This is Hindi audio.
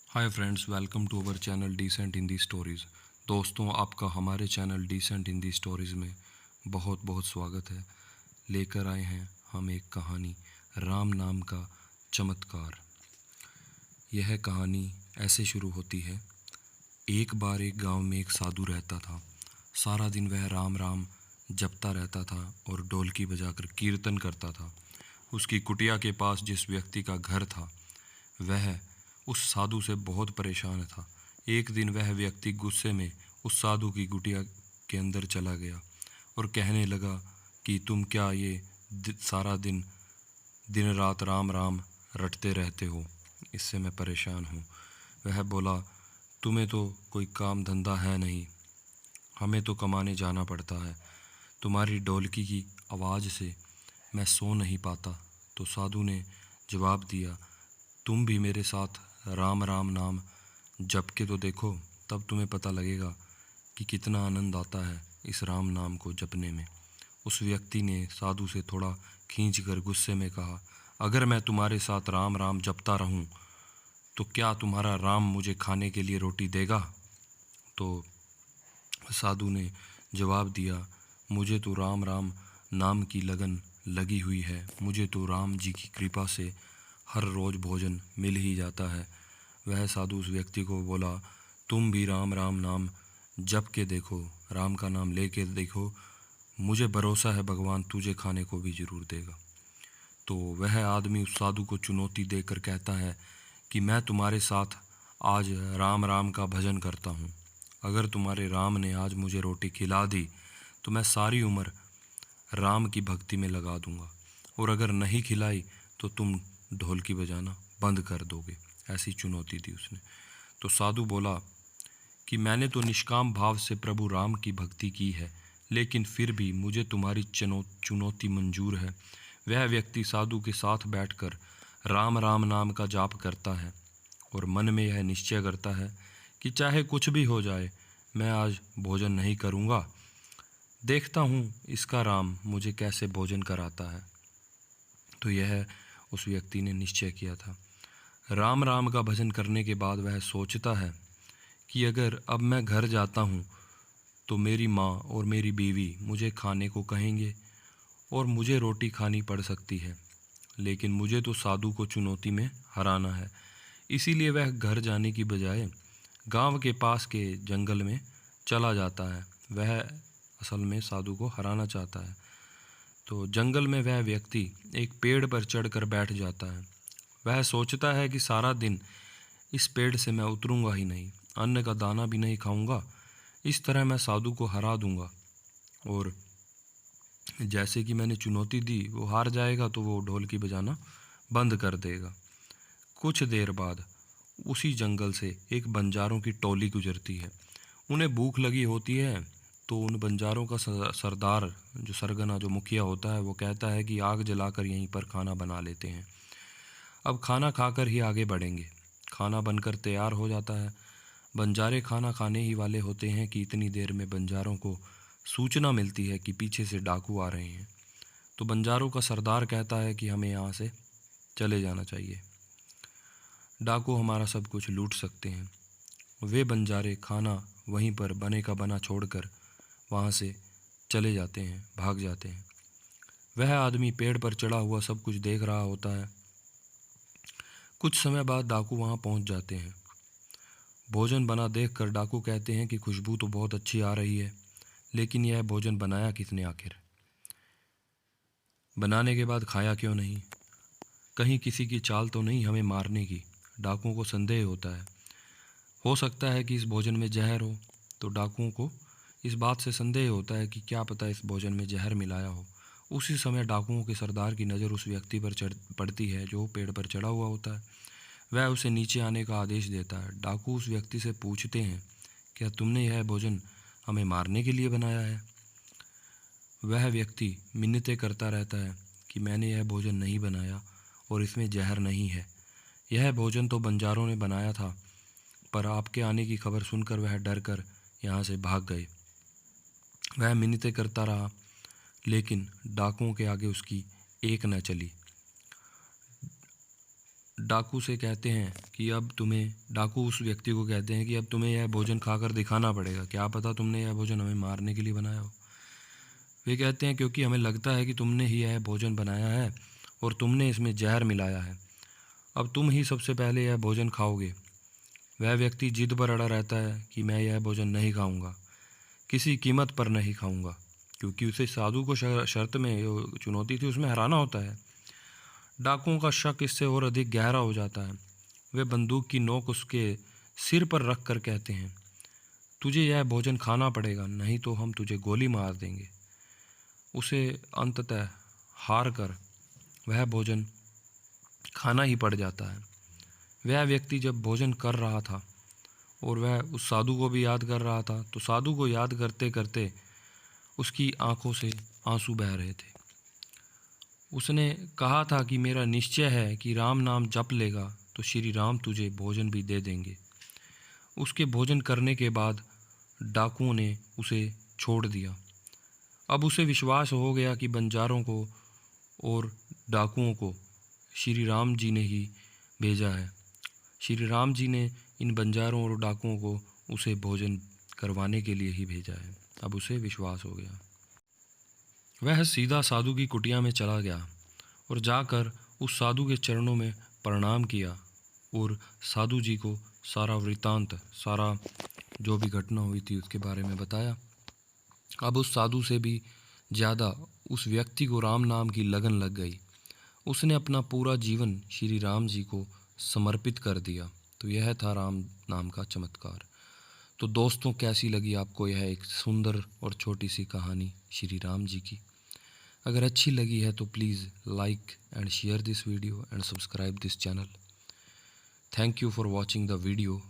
Hi friends, welcome to our channel decent Hindi stories. दोस्तों, आपका हमारे चैनल डिसेंट हिंदी स्टोरीज़ में बहुत बहुत स्वागत है। लेकर आए हैं हम एक कहानी, राम नाम का चमत्कार। यह कहानी ऐसे शुरू होती है। एक बार एक गांव में एक साधु रहता था। सारा दिन वह राम राम जपता रहता था और ढोलकी बजाकर कीर्तन करता था। उसकी कुटिया के पास जिस व्यक्ति का घर था, वह उस साधु से बहुत परेशान था। एक दिन वह व्यक्ति गुस्से में उस साधु की कुटिया के अंदर चला गया और कहने लगा कि तुम क्या ये सारा दिन दिन रात राम राम रटते रहते हो, इससे मैं परेशान हूँ। वह बोला, तुम्हें तो कोई काम धंधा है नहीं, हमें तो कमाने जाना पड़ता है। तुम्हारी ढोलकी की आवाज़ से मैं सो नहीं पाता। तो साधु ने जवाब दिया, तुम भी मेरे साथ राम राम नाम जप के तो देखो, तब तुम्हें पता लगेगा कि कितना आनंद आता है इस राम नाम को जपने में। उस व्यक्ति ने साधु से थोड़ा खींच कर गुस्से में कहा, अगर मैं तुम्हारे साथ राम राम जपता रहूं तो क्या तुम्हारा राम मुझे खाने के लिए रोटी देगा? तो साधु ने जवाब दिया, मुझे तो राम राम नाम की लगन लगी हुई है। मुझे तो राम जी की कृपा से हर रोज़ भोजन मिल ही जाता है। वह साधु उस व्यक्ति को बोला, तुम भी राम राम नाम जप के देखो, राम का नाम लेके देखो, मुझे भरोसा है भगवान तुझे खाने को भी ज़रूर देगा। तो वह आदमी उस साधु को चुनौती देकर कहता है कि मैं तुम्हारे साथ आज राम राम का भजन करता हूँ। अगर तुम्हारे राम ने आज मुझे रोटी खिला दी तो मैं सारी उम्र राम की भक्ति में लगा दूंगा, और अगर नहीं खिलाई तो तुम ढोलकी बजाना बंद कर दोगे। ऐसी चुनौती दी उसने। तो साधु बोला कि मैंने तो निष्काम भाव से प्रभु राम की भक्ति की है, लेकिन फिर भी मुझे तुम्हारी चुनौती मंजूर है। वह व्यक्ति साधु के साथ बैठकर राम राम नाम का जाप करता है और मन में यह निश्चय करता है कि चाहे कुछ भी हो जाए, मैं आज भोजन नहीं करूँगा। देखता हूँ इसका राम मुझे कैसे भोजन कराता है। तो यह उस व्यक्ति ने निश्चय किया था। राम राम का भजन करने के बाद वह सोचता है कि अगर अब मैं घर जाता हूँ तो मेरी माँ और मेरी बीवी मुझे खाने को कहेंगे और मुझे रोटी खानी पड़ सकती है, लेकिन मुझे तो साधु को चुनौती में हराना है। इसीलिए वह घर जाने की बजाय गांव के पास के जंगल में चला जाता है। वह असल में साधु को हराना चाहता है। तो जंगल में वह व्यक्ति एक पेड़ पर चढ़कर बैठ जाता है। वह सोचता है कि सारा दिन इस पेड़ से मैं उतरूंगा ही नहीं, अन्न का दाना भी नहीं खाऊंगा। इस तरह मैं साधु को हरा दूंगा, और जैसे कि मैंने चुनौती दी वो हार जाएगा तो वो ढोलकी बजाना बंद कर देगा। कुछ देर बाद उसी जंगल से एक बंजारों की टोली गुजरती है। उन्हें भूख लगी होती है, तो उन बंजारों का सरदार, जो सरगना, जो मुखिया होता है, वो कहता है कि आग जलाकर यहीं पर खाना बना लेते हैं। अब खाना खाकर ही आगे बढ़ेंगे। खाना बनकर तैयार हो जाता है। बंजारे खाना खाने ही वाले होते हैं कि इतनी देर में बंजारों को सूचना मिलती है कि पीछे से डाकू आ रहे हैं। तो बंजारों का सरदार कहता है कि हमें यहाँ से चले जाना चाहिए, डाकू हमारा सब कुछ लूट सकते हैं। वे बंजारे खाना वहीं पर बने का बना छोड़कर वहाँ से चले जाते हैं, भाग जाते हैं। वह आदमी पेड़ पर चढ़ा हुआ सब कुछ देख रहा होता है। कुछ समय बाद डाकू वहाँ पहुँच जाते हैं। भोजन बना देखकर डाकू कहते हैं कि खुशबू तो बहुत अच्छी आ रही है, लेकिन यह भोजन बनाया किसने आखिर? बनाने के बाद खाया क्यों नहीं? कहीं किसी की चाल तो नहीं हमें मारने की? डाकुओं को संदेह होता है। हो सकता है कि इस भोजन में जहर हो। तो डाकुओं को इस बात से संदेह होता है कि क्या पता इस भोजन में जहर मिलाया हो। उसी समय डाकुओं के सरदार की नज़र उस व्यक्ति पर पड़ती है जो पेड़ पर चढ़ा हुआ होता है। वह उसे नीचे आने का आदेश देता है। डाकू उस व्यक्ति से पूछते हैं, क्या तुमने यह भोजन हमें मारने के लिए बनाया है? वह व्यक्ति मिन्नतें करता रहता है कि मैंने यह भोजन नहीं बनाया और इसमें जहर नहीं है। यह भोजन तो बंजारों ने बनाया था, पर आपके आने की खबर सुनकर वह डर कर यहाँ से भाग गए। वह मिन्नतें करता रहा, लेकिन डाकुओं के आगे उसकी एक न चली। डाकू से कहते हैं कि अब तुम्हें, डाकू उस व्यक्ति को कहते हैं कि अब तुम्हें यह भोजन खाकर दिखाना पड़ेगा, क्या पता तुमने यह भोजन हमें मारने के लिए बनाया हो। वे कहते हैं क्योंकि हमें लगता है कि तुमने ही यह भोजन बनाया है और तुमने इसमें जहर मिलाया है, अब तुम ही सबसे पहले यह भोजन खाओगे। वह व्यक्ति जिद पर अड़ा रहता है कि मैं यह भोजन नहीं खाऊंगा, किसी कीमत पर नहीं खाऊंगा, क्योंकि उसे साधु को शर्त में जो चुनौती थी उसमें हराना होता है। डाकुओं का शक इससे और अधिक गहरा हो जाता है। वे बंदूक की नोक उसके सिर पर रख कर कहते हैं, तुझे यह भोजन खाना पड़ेगा, नहीं तो हम तुझे गोली मार देंगे। उसे अंततः हार कर वह भोजन खाना ही पड़ जाता है। वह व्यक्ति जब भोजन कर रहा था और वह उस साधु को भी याद कर रहा था, तो साधु को याद करते करते उसकी आंखों से आंसू बह रहे थे। उसने कहा था कि मेरा निश्चय है कि राम नाम जप लेगा तो श्री राम तुझे भोजन भी दे देंगे। उसके भोजन करने के बाद डाकुओं ने उसे छोड़ दिया। अब उसे विश्वास हो गया कि बंजारों को और डाकुओं को श्री राम जी ने ही भेजा है। श्री राम जी ने इन बंजारों और डाकुओं को उसे भोजन करवाने के लिए ही भेजा है। अब उसे विश्वास हो गया। वह सीधा साधु की कुटिया में चला गया और जाकर उस साधु के चरणों में प्रणाम किया और साधु जी को सारा वृतांत, सारा जो भी घटना हुई थी उसके बारे में बताया। अब उस साधु से भी ज़्यादा उस व्यक्ति को राम नाम की लगन लग गई। उसने अपना पूरा जीवन श्री राम जी को समर्पित कर दिया। तो यह था राम नाम का चमत्कार। तो दोस्तों, कैसी लगी आपको यह एक सुंदर और छोटी सी कहानी श्री राम जी की? अगर अच्छी लगी है तो please like and share this video and subscribe this channel. Thank you for watching the video.